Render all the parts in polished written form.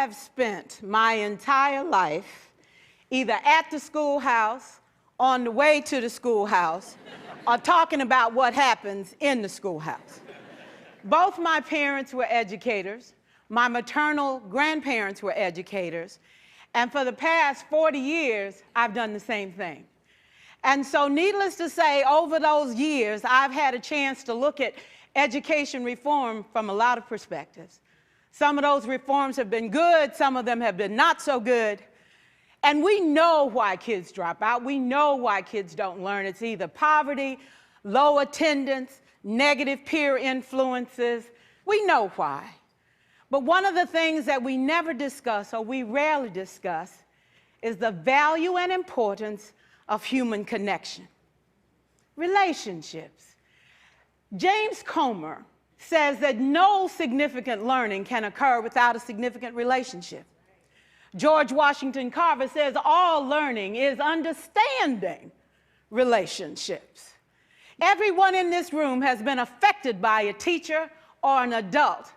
have spent my entire life either at the schoolhouse, on the way to the schoolhouse, or talking about what happens in the schoolhouse. Both my parents were educators. My maternal grandparents were educators. And for the past 40 years, I've done the same thing. And so needless to say, over those years, I've had a chance to look at education reform from a lot of perspectives. Some of those reforms have been good, some of them have been not so good. And we know why kids drop out. We know why kids don't learn. It's either poverty, low attendance, negative peer influences. We know why. But one of the things that we never discuss, or we rarely discuss, is the value and importance of human connection. Relationships. James Comer says that no significant learning can occur without a significant relationship. George Washington Carver says all learning is understanding relationships. Everyone in this room has been affected by a teacher or an adult.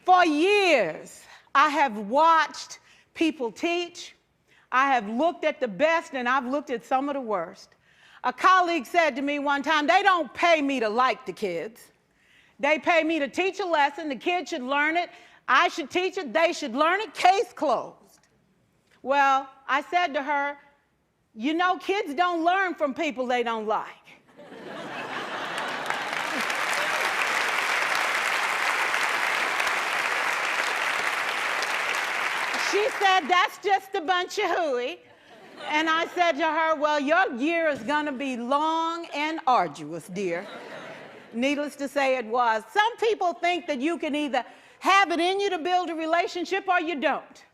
For years, I have watched people teach. I have looked at the best and I've looked at some of the worst. A colleague said to me one time, they don't pay me to like the kids. They pay me to teach a lesson. The kids should learn it. I should teach it. They should learn it. Case closed. Well, I said to her, you know, kids don't learn from people they don't like. She said, that's just a bunch of hooey. And I said to her, well, your year is going to be long and arduous, dear. Needless to say, it was. Some people think that you can either have it in you to build a relationship or you don't.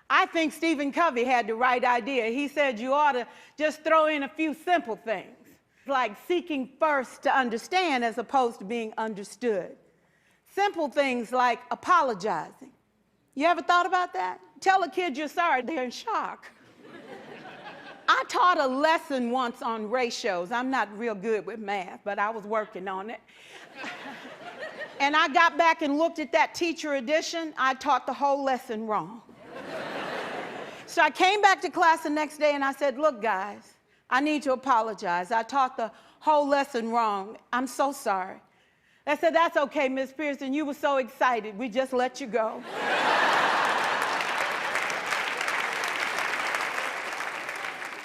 I think Stephen Covey had the right idea. He said you ought to just throw in a few simple things, like seeking first to understand as opposed to being understood. Simple things like apologizing. You ever thought about that? Tell a kid you're sorry, they're in shock. I taught a lesson once on ratios. I'm not real good with math, but I was working on it. And I got back and looked at that teacher edition. I taught the whole lesson wrong. So I came back to class the next day and I said, look, guys, I need to apologize. I taught the whole lesson wrong. I'm so sorry. They said, that's okay, Miss Pierson. You were so excited. We just let you go.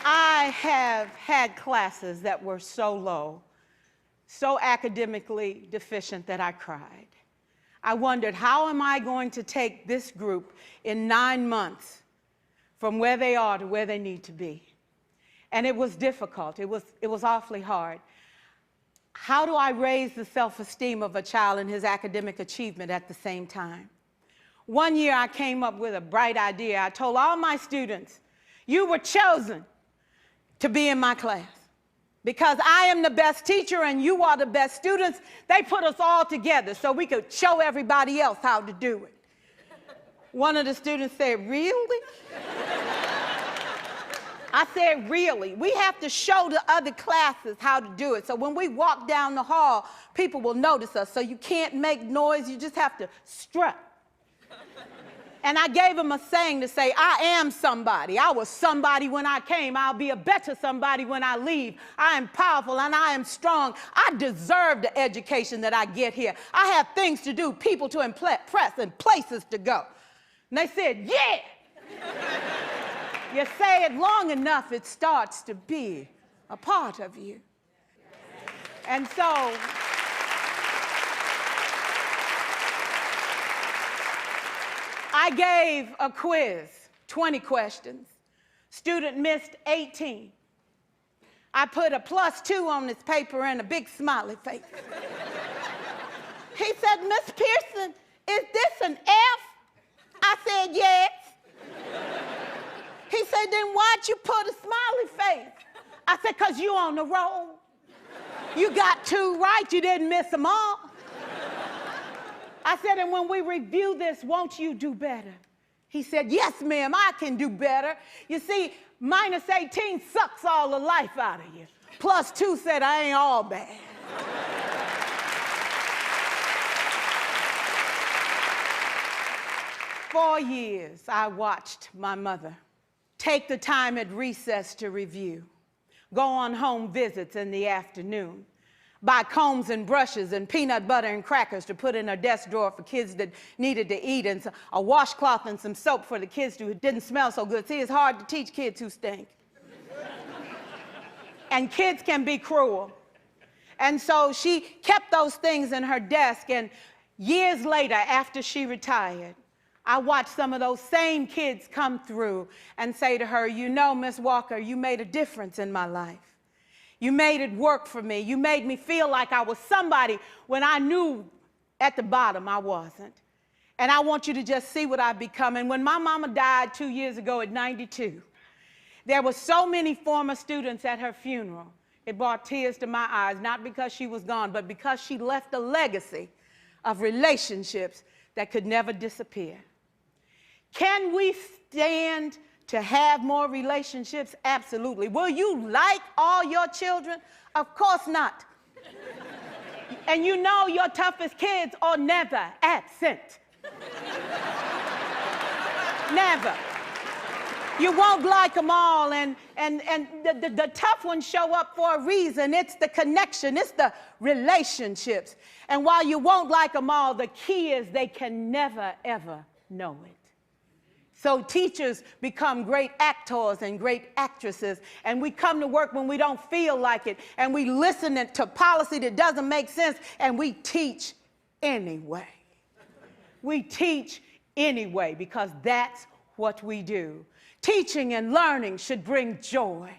I have had classes that were so low, so academically deficient that I cried. I wondered, how am I going to take this group in 9 months from where they are to where they need to be? And it was difficult. It was awfully hard. How do I raise the self-esteem of a child and his academic achievement at the same time? One year I came up with a bright idea. I told all my students, you were chosen to be in my class because I am the best teacher and you are the best students. They put us all together so we could show everybody else how to do it. One of the students said, really? I said, really? We have to show the other classes how to do it. So when we walk down the hall, people will notice us. So you can't make noise, you just have to strut. And I gave him a saying to say, I am somebody. I was somebody when I came. I'll be a better somebody when I leave. I am powerful and I am strong. I deserve the education that I get here. I have things to do, people to impress, and places to go. And they said, yeah. You say it long enough, it starts to be a part of you. And so, I gave a quiz, 20 questions. Student missed 18. I put a +2 on this paper and a big smiley face. He said, Miss Pierson, is this an F? I said, yes. He said, then why'd you put a smiley face? I said, because you on the roll. You got 2 right, you didn't miss them all. I said, and when we review this, won't you do better? He said, yes, ma'am, I can do better. You see, -18 sucks all the life out of you. +2 said, I ain't all bad. 4 years, I watched my mother take the time at recess to review, go on home visits in the afternoon, buy combs and brushes and peanut butter and crackers to put in her desk drawer for kids that needed to eat, and a washcloth and some soap for the kids who didn't smell so good. See, it's hard to teach kids who stink. And kids can be cruel. And so she kept those things in her desk, and years later, after she retired, I watched some of those same kids come through and say to her, you know, Miss Walker, you made a difference in my life. You made it work for me. You made me feel like I was somebody when I knew at the bottom I wasn't. And I want you to just see what I've become. And when my mama died 2 years ago at 92, there were so many former students at her funeral. It brought tears to my eyes, not because she was gone, but because she left a legacy of relationships that could never disappear. Can we stand to have more relationships? Absolutely. Will you like all your children? Of course not. And you know your toughest kids are never absent. Never. You won't like them all, and the tough ones show up for a reason. It's the connection, it's the relationships. And while you won't like them all, the key is they can never, ever know it. So teachers become great actors and great actresses, and we come to work when we don't feel like it, and we listen to policy that doesn't make sense, and we teach anyway. We teach anyway because that's what we do. Teaching and learning should bring joy.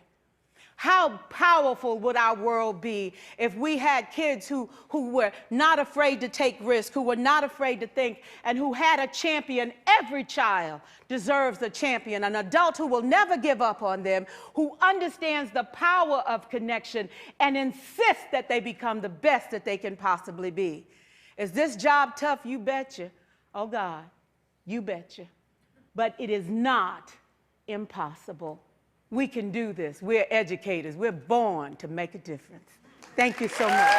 How powerful would our world be if we had kids who were not afraid to take risks, who were not afraid to think, and who had a champion? Every child deserves a champion, an adult who will never give up on them, who understands the power of connection and insists that they become the best that they can possibly be. Is this job tough? You betcha. Oh God, you betcha. But it is not impossible. We can do this. We're educators. We're born to make a difference. Thank you so much.